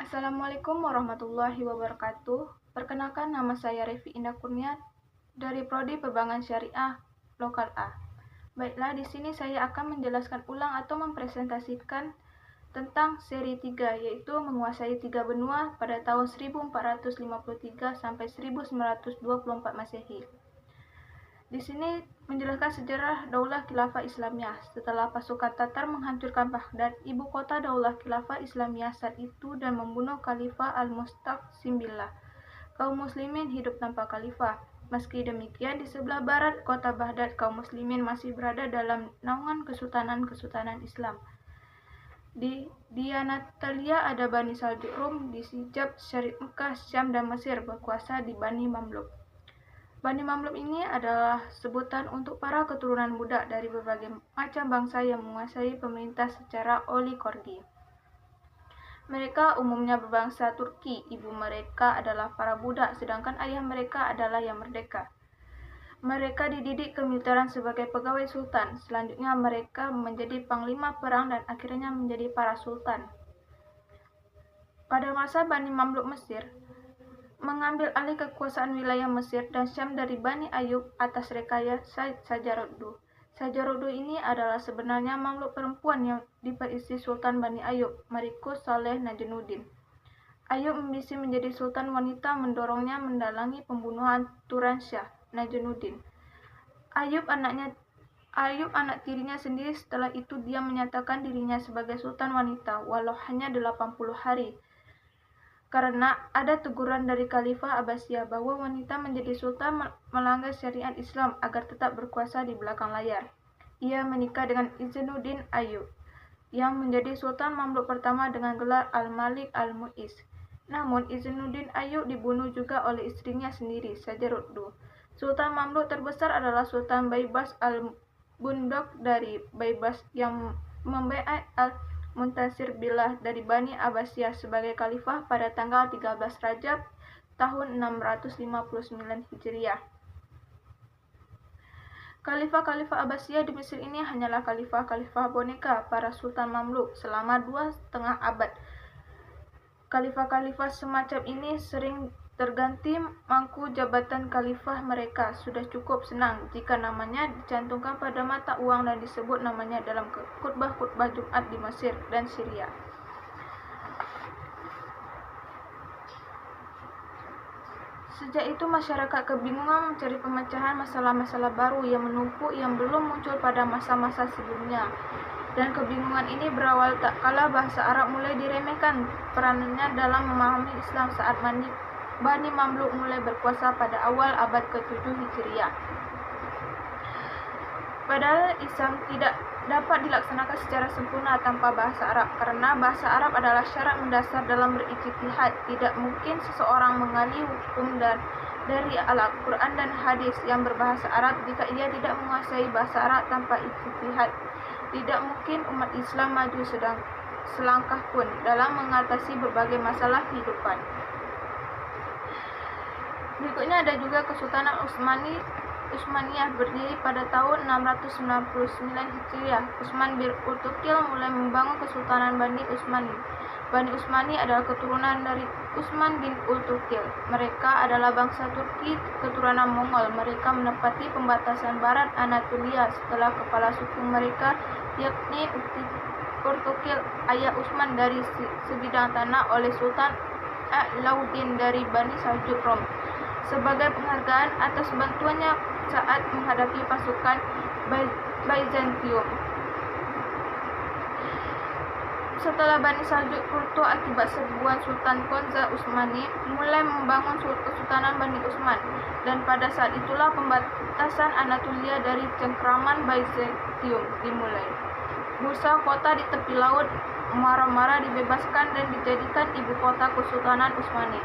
Assalamualaikum warahmatullahi wabarakatuh. Perkenalkan, nama saya Revi Indah Kurnia dari Prodi Perbankan Syariah Lokal A. Baiklah, di sini saya akan menjelaskan ulang atau mempresentasikan tentang seri 3, yaitu menguasai 3 benua pada tahun 1453 sampai 1924 Masehi. Di sini menjelaskan sejarah Daulah Khilafah Islamiyah. Setelah pasukan Tatar menghancurkan Baghdad, ibu kota Daulah Khilafah Islamiyah saat itu, dan membunuh Khalifah Al-Mustaqsim Billah, kaum muslimin hidup tanpa khalifah. Meski demikian, di sebelah barat kota Baghdad, kaum muslimin masih berada dalam naungan kesultanan Islam. Di Anatolia ada Bani Saljuk Rum, di Hijaz, Syarif Mekah, Syam, dan Mesir berkuasa di Bani Mamluk. Bani Mamluk ini adalah sebutan untuk para keturunan budak dari berbagai macam bangsa yang menguasai pemerintah secara oligarki. Mereka umumnya berbangsa Turki, ibu mereka adalah para budak, sedangkan ayah mereka adalah yang merdeka. Mereka dididik kemiliteran sebagai pegawai sultan. Selanjutnya mereka menjadi panglima perang dan akhirnya menjadi para sultan. Pada masa Bani Mamluk Mesir mengambil alih kekuasaan wilayah Mesir dan Syam dari Bani Ayub atas rekayasa Said Sajaruddu. Sajaruddu ini adalah sebenarnya Mamluk perempuan yang diperisi Sultan Bani Ayub, Marikus Saleh Najamuddin. Ayub ambisi menjadi sultan wanita mendorongnya mendalangi pembunuhan Turansyah Najamuddin. Ayub anak tirinya sendiri. Setelah itu dia menyatakan dirinya sebagai sultan wanita walau hanya 80 hari. Karena ada teguran dari Khalifah Abbasiyah bahwa wanita menjadi sultan melanggar syariat Islam agar tetap berkuasa di belakang layar. Ia menikah dengan Izzuddin Ayyub yang menjadi sultan Mamluk pertama dengan gelar Al-Malik Al-Mu'izz. Namun Izzuddin Ayyub dibunuh juga oleh istrinya sendiri, Sajaruddu. Sultan Mamluk terbesar adalah Sultan Baibars Al-Bundok dari Baibars yang membaiat Muntasir Billah dari Bani Abbasiyah sebagai khalifah pada tanggal 13 Rajab tahun 659 Hijriah. Khalifah-khalifah Abbasiyah di Mesir ini hanyalah khalifah-khalifah boneka para sultan Mamluk selama 2,5 abad. Khalifah-khalifah semacam ini sering terganti mangku jabatan khalifah mereka. Sudah cukup senang jika namanya dicantumkan pada mata uang dan disebut namanya dalam khutbah-khutbah Jumat di Mesir dan Syria. Sejak itu masyarakat kebingungan mencari pemecahan masalah-masalah baru yang menumpuk yang belum muncul pada masa-masa sebelumnya. Dan kebingungan ini berawal tak kala bahasa Arab mulai diremehkan perannya dalam memahami Islam saat Bani Mamluk mulai berkuasa pada awal abad ke-7 Hijriah. Padahal Islam tidak dapat dilaksanakan secara sempurna tanpa bahasa Arab, karena bahasa Arab adalah syarat mendasar dalam berijtihad. Tidak mungkin seseorang mengali hukum dari Al-Quran dan hadis yang berbahasa Arab jika ia tidak menguasai bahasa Arab tanpa ijtihad. Tidak mungkin umat Islam maju selangkah pun dalam mengatasi berbagai masalah kehidupan. Berikutnya ada juga Kesultanan Utsmaniyah berdiri pada tahun 699 Hijriah. Utsman bin Urtukil mulai membangun Kesultanan Bani Utsmani. Bani Utsmani adalah keturunan dari Utsman bin Urtukil. Mereka adalah bangsa Turki keturunan Mongol. Mereka menempati pembatasan barat Anatolia setelah kepala suku mereka, yakni Urtukil, ayah Utsman dari sebidang tanah oleh Sultan Alauddin dari Bani Saljuk Rom, sebagai penghargaan atas bantuannya saat menghadapi pasukan Byzantium. Setelah Bani Saljuk runtuh akibat serbuan Sultan Konza Utsmani, mulai membangun Kesultanan Bani Utsman, dan pada saat itulah pembatasan Anatolia dari cengkraman Byzantium dimulai. Bursa kota di tepi laut Marmara dibebaskan dan dijadikan ibu kota Kesultanan Utsmani.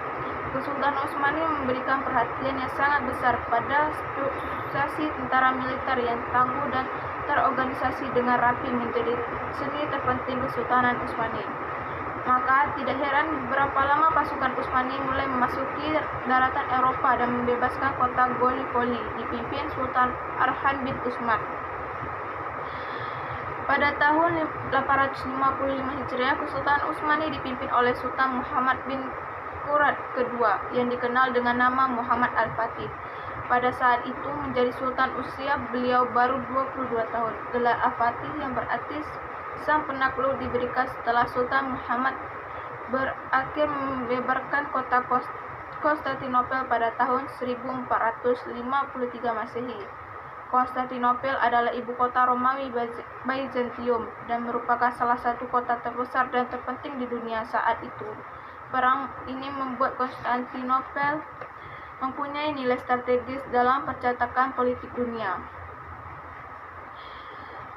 Kesultanan Utsmani memberikan perhatian yang sangat besar pada strukturasi tentara militer yang tangguh dan terorganisasi dengan rapi menjadi seni terpenting Kesultanan Utsmani. Maka tidak heran beberapa lama pasukan Utsmani mulai memasuki daratan Eropa dan membebaskan kota Gallipoli dipimpin Sultan Orhan bin Utsman. Pada tahun 855 Hijriah, Kesultanan Utsmani dipimpin oleh Sultan Muhammad bin Murad kedua yang dikenal dengan nama Muhammad Al-Fatih. Pada saat itu menjadi sultan, usia beliau baru 22 tahun. Gelar Al-Fatih yang berarti sang penakluk diberikan setelah Sultan Muhammad berakhir membebarkan kota Konstantinopel pada tahun 1453 Masehi. Konstantinopel adalah ibu kota Romawi Byzantium dan merupakan salah satu kota terbesar dan terpenting di dunia saat itu. Perang ini membuat Konstantinopel mempunyai nilai strategis dalam percetakan politik dunia.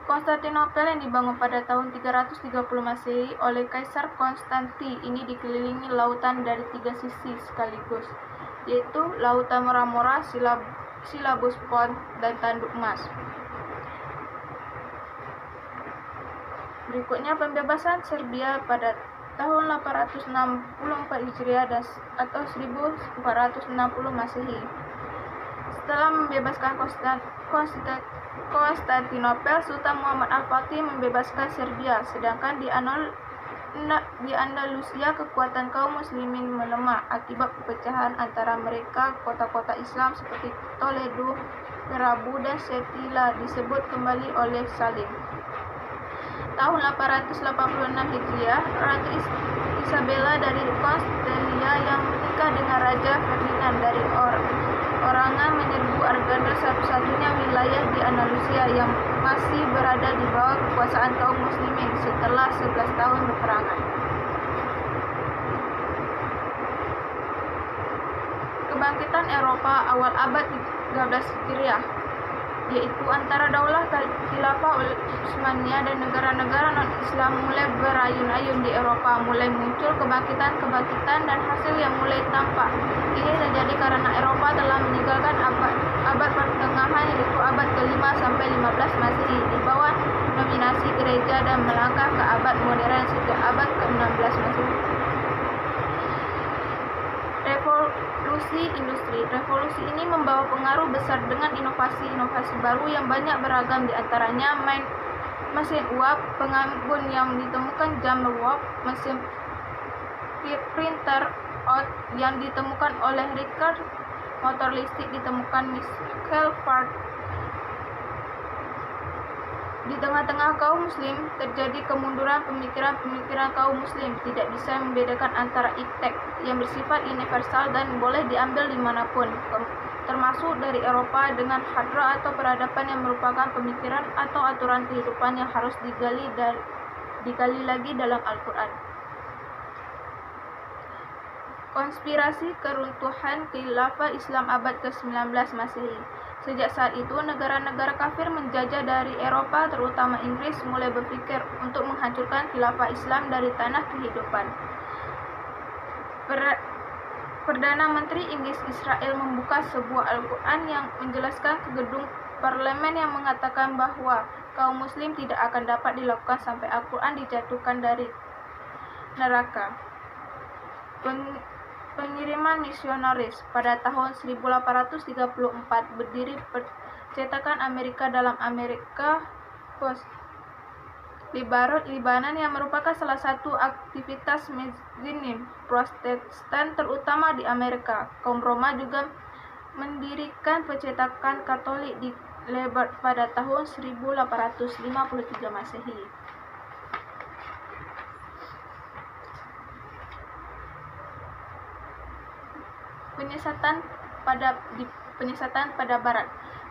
Konstantinopel yang dibangun pada tahun 330 Masehi oleh Kaisar Konstantin ini dikelilingi lautan dari 3 sisi sekaligus, yaitu Lautan Marmara, Silabus Pond, dan Tanduk Emas. Berikutnya pembebasan Serbia pada tahun 864 Hijriah atau 1460 Masehi. Setelah membebaskan Konstantinopel, Sultan Muhammad Al-Fatih membebaskan Serbia, sedangkan di Andalusia kekuatan kaum muslimin melemah akibat perpecahan antara mereka. Kota-kota Islam seperti Toledo, Rabu, dan Setila disebut kembali oleh Salim. Tahun 886 Hijriah, Ratu Isabella dari Konstantia yang menikah dengan Raja Ferdinand dari Orangan menyerbu Arganda, satu-satunya wilayah di Andalusia yang masih berada di bawah kekuasaan kaum muslimin setelah 11 tahun peperangan. Kebangkitan Eropa awal abad 13 Hijriah, yaitu antara daulah Khilafah Utsmaniyah dan negara-negara non-Islam mulai berayun-ayun di Eropa. Mulai muncul kebangkitan dan hasil yang mulai tampak. Ini terjadi karena Eropa telah meninggalkan abad pertengahan, yaitu abad ke-5 sampai 15 Masehi di bawah dominasi gereja dan melangkah ke abad modern sejak abad ke-16 Masehi. Revolusi industri. Revolusi ini membawa pengaruh besar dengan inovasi-inovasi baru yang banyak beragam, di antaranya mesin uap, pengambun yang ditemukan James Watt, mesin printer Ott yang ditemukan oleh Rickert, motor listrik ditemukan Michael Ford. Di tengah-tengah kaum muslim terjadi kemunduran pemikiran kaum muslim. Tidak bisa membedakan antara iptek yang bersifat universal dan boleh diambil dimanapun, termasuk dari Eropa, dengan hadra atau peradaban yang merupakan pemikiran atau aturan kehidupan yang harus digali lagi dalam Al-Quran. Konspirasi keruntuhan Khilafah Islam abad ke-19 Masehi. Sejak saat itu, negara-negara kafir menjajah dari Eropa, terutama Inggris, mulai berpikir untuk menghancurkan khilafah Islam dari tanah kehidupan. Perdana Menteri Inggris Israel membuka sebuah Al-Quran yang menjelaskan ke gedung parlemen yang mengatakan bahwa kaum muslim tidak akan dapat dilakukan sampai Al-Quran dijatuhkan dari neraka. Pengiriman misionaris. Pada tahun 1834 berdiri percetakan Amerika dalam Amerika Post di Beirut, Lebanon, yang merupakan salah satu aktivitas Muslim Protestan terutama di Amerika. Kaum Roma juga mendirikan percetakan Katolik di Lebanon pada tahun 1853 Masehi. Penyesatan pada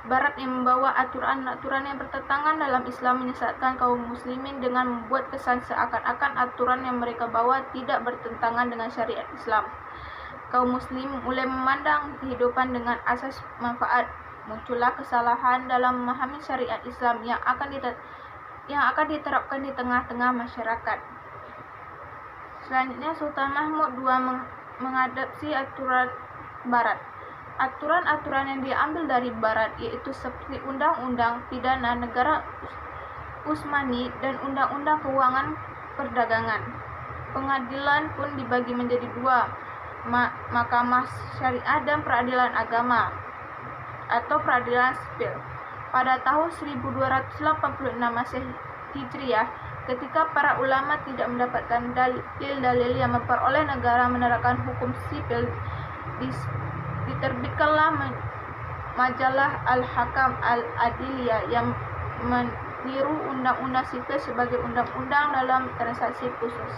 Barat yang membawa aturan-aturan yang bertentangan dalam Islam menyesatkan kaum muslimin dengan membuat kesan seakan-akan aturan yang mereka bawa tidak bertentangan dengan syariat Islam. Kaum muslim mulai memandang kehidupan dengan asas manfaat. Muncullah kesalahan dalam memahami syariat Islam yang akan diterapkan di tengah-tengah masyarakat. Selanjutnya, Sultan Mahmud II mengadopsi aturan Barat. Aturan-aturan yang diambil dari Barat yaitu seperti Undang-Undang Pidana Negara Utsmani dan Undang-Undang Keuangan Perdagangan. Pengadilan pun dibagi menjadi dua, Mahkamah Syariah dan Peradilan Agama atau Peradilan Sipil. Pada tahun 1286 Masehi, Hijriah, ketika para ulama tidak mendapatkan dalil-dalil yang memperoleh negara menerapkan hukum sipil, diterbitkanlah majalah Al-Hakam Al-Adiliyah yang meniru undang-undang sipil sebagai undang-undang dalam transaksi khusus.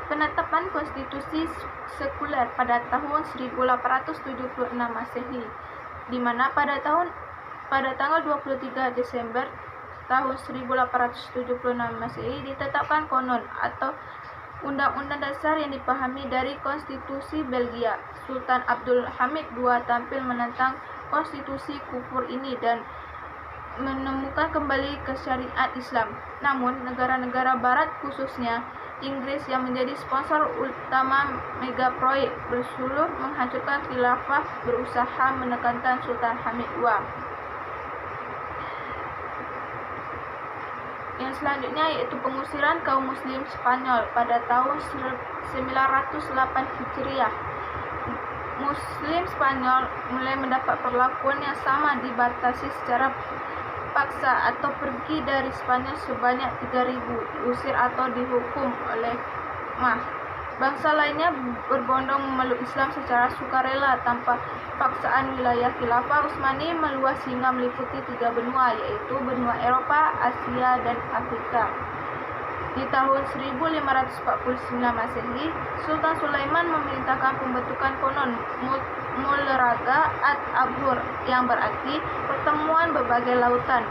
Penetapan konstitusi sekuler pada tahun 1876 Masehi, di mana pada tanggal 23 Desember tahun 1876 Masehi ditetapkan konon atau undang-undang dasar yang dipahami dari konstitusi Belgia. Sultan Abdul Hamid II tampil menentang konstitusi kufur ini dan menemukan kembali ke syariat Islam. Namun, negara-negara barat khususnya Inggris yang menjadi sponsor utama mega proyek bersuluh menghancurkan khilafah, berusaha menekankan Sultan Hamid II. Yang selanjutnya yaitu pengusiran kaum muslim Spanyol pada tahun 908 Hijriah. Muslim Spanyol mulai mendapat perlakuan yang sama, dibatasi secara paksa atau pergi dari Spanyol sebanyak 3.000, diusir atau dihukum oleh Mah. Bangsa lainnya berbondong memeluk Islam secara sukarela tanpa paksaan. Wilayah Khilafah Utsmani meluas hingga meliputi 3 benua, yaitu benua Eropa, Asia, dan Afrika. Di tahun 1549 Masehi, Sultan Sulaiman memerintahkan pembentukan konon Mulraga at-Abhur, yang berarti pertemuan berbagai lautan.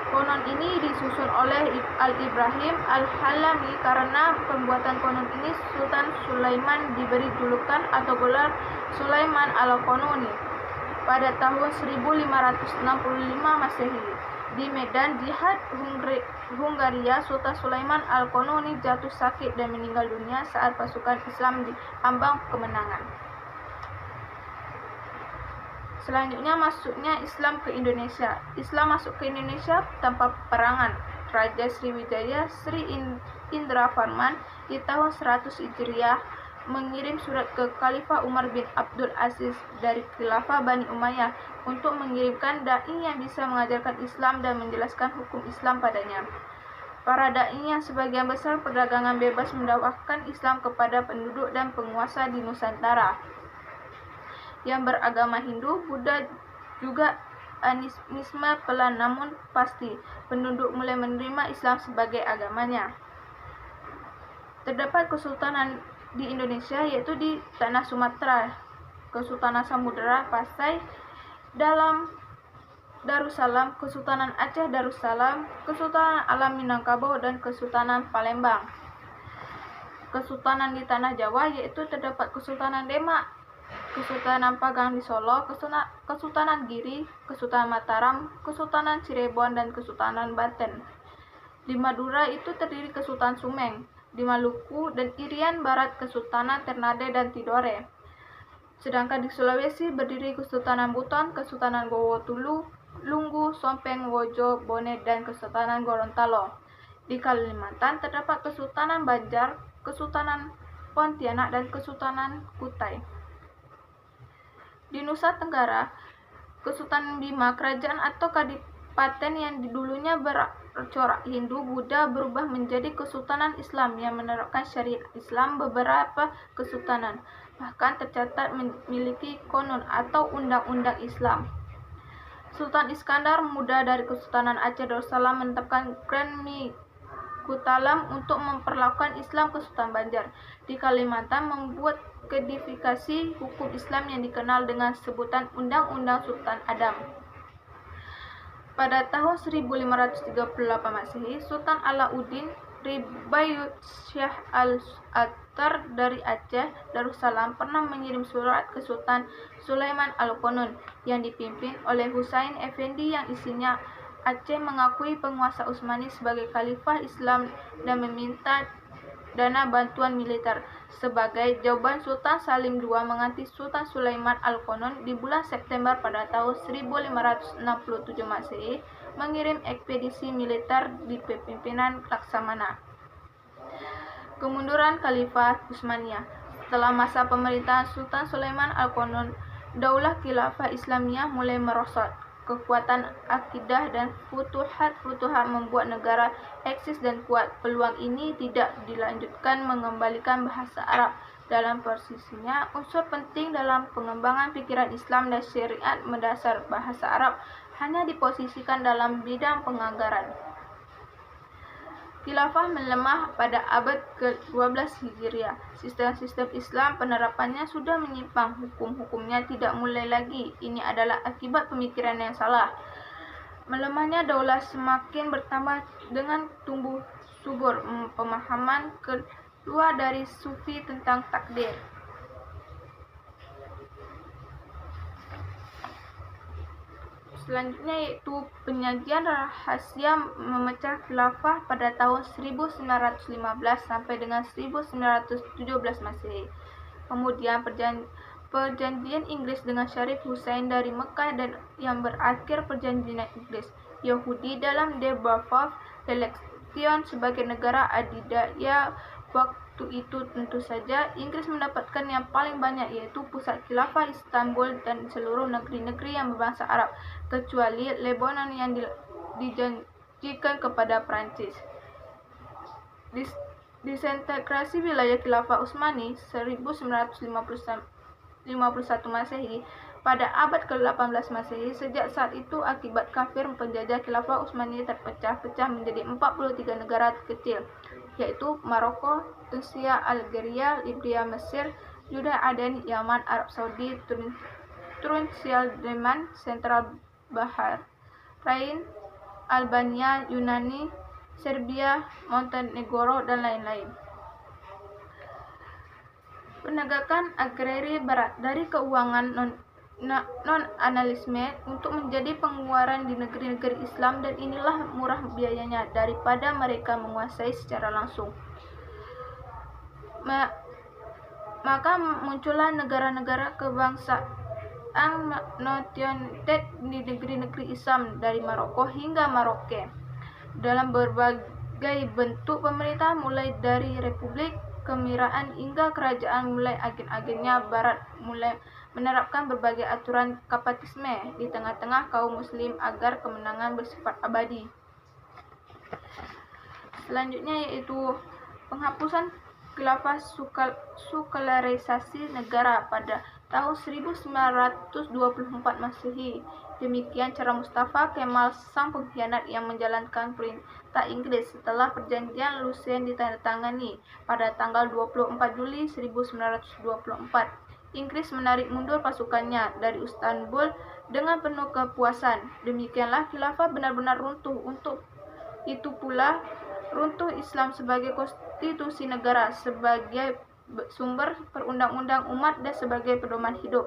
Konon ini disusun oleh Al-Ibrahim Al-Halami. Karena pembuatan konon ini, Sultan Sulaiman diberi julukan atau gelar Sulaiman Al-Qanuni. Pada tahun 1565 Masehi, di medan jihad Hungaria, Sultan Sulaiman Al-Qanuni jatuh sakit dan meninggal dunia saat pasukan Islam diambang kemenangan. Selanjutnya, masuknya Islam ke Indonesia. Islam masuk ke Indonesia tanpa peperangan. Raja Sriwijaya Sri Indra Farman di tahun 100 Hijriah mengirim surat ke Khalifah Umar bin Abdul Aziz dari Khilafah Bani Umayyah untuk mengirimkan dai yang bisa mengajarkan Islam dan menjelaskan hukum Islam padanya. Para dai yang sebagian besar perdagangan bebas mendakwahkan Islam kepada penduduk dan penguasa di Nusantara yang beragama Hindu, Buddha, juga animisme pelan namun pasti. Penduduk mulai menerima Islam sebagai agamanya. Terdapat kesultanan di Indonesia, yaitu di tanah Sumatera, Kesultanan Samudera Pasai dalam Darussalam, Kesultanan Aceh Darussalam, Kesultanan Alam Minangkabau, dan Kesultanan Palembang. Kesultanan di tanah Jawa, yaitu terdapat Kesultanan Demak, Kesultanan Pagang di Solo, Kesultanan Giri, Kesultanan Mataram, Kesultanan Cirebon, dan Kesultanan Banten. Di Madura itu terdiri Kesultanan Sumeng. Di Maluku dan Irian Barat Kesultanan Ternate dan Tidore. Sedangkan di Sulawesi berdiri Kesultanan Buton, Kesultanan Gowotulu, Lunggu, Sompeng, Wojo, Bone, dan Kesultanan Gorontalo. Di Kalimantan terdapat Kesultanan Banjar, Kesultanan Pontianak, dan Kesultanan Kutai. Di Nusa Tenggara, Kesultanan Bima, kerajaan atau kadipaten yang dulunya bercorak Hindu Buddha berubah menjadi Kesultanan Islam yang menerapkan syariat Islam. Beberapa kesultanan bahkan tercatat memiliki konon atau undang-undang Islam. Sultan Iskandar Muda dari Kesultanan Aceh Darussalam menetapkan Grand Kutalam untuk memperlakukan Islam ke Sultan Banjar. Di Kalimantan membuat kodifikasi hukum Islam yang dikenal dengan sebutan Undang-Undang Sultan Adam. Pada tahun 1538 Masehi, Sultan Alauddin Ribayut Syah Al-Attar dari Aceh Darussalam pernah mengirim surat ke Sultan Sulaiman Al-Qanun yang dipimpin oleh Husain Effendi yang isinya Aceh mengakui penguasa Utsmani sebagai khalifah Islam dan meminta dana bantuan militer. Sebagai jawaban, Sultan Salim II mengganti Sultan Sulaiman Al-Qanun di bulan September pada tahun 1567 Masehi mengirim ekspedisi militer di pimpinan Laksamana. Kemunduran Khalifah Utsmaniyah. Setelah masa pemerintahan Sultan Sulaiman Al-Qanun, Daulah Khilafah Islamiyah mulai merosot. kekuatan akidah dan futuhat membuat negara eksis dan kuat. Peluang ini tidak dilanjutkan mengembalikan bahasa Arab dalam posisinya unsur penting dalam pengembangan pikiran Islam dan syariat mendasar. Bahasa Arab hanya diposisikan dalam bidang penganggaran. Khilafah melemah pada abad ke-12 Hijriah. Sistem-sistem Islam penerapannya sudah menyimpang, hukum-hukumnya tidak mulai lagi. Ini adalah akibat pemikiran yang salah. Melemahnya daulah semakin bertambah dengan tumbuh subur pemahaman keluar dari sufi tentang takdir. Selanjutnya yaitu penyajian rahasia memecah khilafah pada tahun 1915 sampai dengan 1917 Masehi. Kemudian perjanjian Inggris dengan Syarif Hussein dari Mekah dan yang berakhir perjanjian Inggris Yahudi dalam The Balfour Declaration sebagai negara adidaya. Waktu itu tentu saja Inggris mendapatkan yang paling banyak, yaitu pusat khilafah Istanbul dan seluruh negeri-negeri yang berbangsa Arab kecuali Lebanon yang dijanjikan kepada Prancis. Disintegrasi wilayah khilafah Utsmani 1951 Masehi pada abad ke-18 Masehi. Sejak saat itu akibat kafir penjajah khilafah Utsmani terpecah-pecah menjadi 43 negara kecil, yaitu Maroko, Tunisia, Algeria, Libya, Mesir, Jordan, Aden, Yaman, Arab Saudi, Tunisia, Yemen, Sentral Bahrain, Albania, Yunani, Serbia, Montenegro, dan lain-lain. Penegakan agrari Barat dari keuangan non-analisme untuk menjadi pengeluaran di negeri-negeri Islam, dan inilah murah biayanya daripada mereka menguasai secara langsung. Maka muncullah negara-negara kebangsaan non-theocratic di negeri-negeri Islam dari Maroko hingga Maroke dalam berbagai bentuk pemerintah, mulai dari republik, kemiraan hingga kerajaan. Mulai agen-agennya Barat mulai menerapkan berbagai aturan kapatisme di tengah-tengah kaum muslim agar kemenangan bersifat abadi. Selanjutnya yaitu penghapusan khilafah sekularisasi negara pada tahun 1924 Masehi. Demikian cara Mustafa Kemal, sang pengkhianat yang menjalankan perintah Inggris setelah perjanjian Lucien ditandatangani pada tanggal 24 Juli 1924. Inggris menarik mundur pasukannya dari Istanbul dengan penuh kepuasan. Demikianlah khilafah benar-benar runtuh. Untuk itu pula runtuh Islam sebagai konstitusi negara, sebagai sumber perundang-undang umat, dan sebagai pedoman hidup.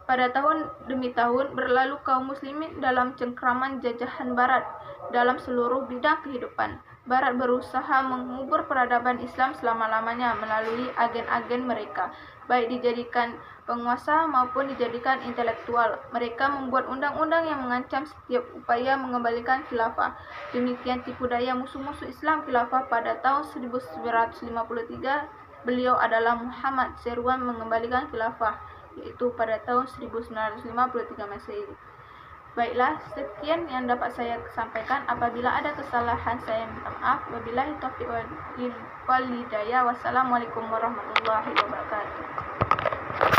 Pada tahun demi tahun berlalu kaum muslimin dalam cengkraman jajahan Barat dalam seluruh bidang kehidupan. Barat berusaha mengubur peradaban Islam selama-lamanya melalui agen-agen mereka, baik dijadikan penguasa maupun dijadikan intelektual. Mereka membuat undang-undang yang mengancam setiap upaya mengembalikan khilafah. Demikian tipu daya musuh-musuh Islam khilafah pada tahun 1953. Beliau adalah Muhammad seruan mengembalikan khilafah, yaitu pada tahun 1953 Masehi. Baiklah, sekian yang dapat saya sampaikan. Apabila ada kesalahan, saya minta maaf. Wabillahi taufiq wal hidayah. Wassalamualaikum warahmatullahi wabarakatuh.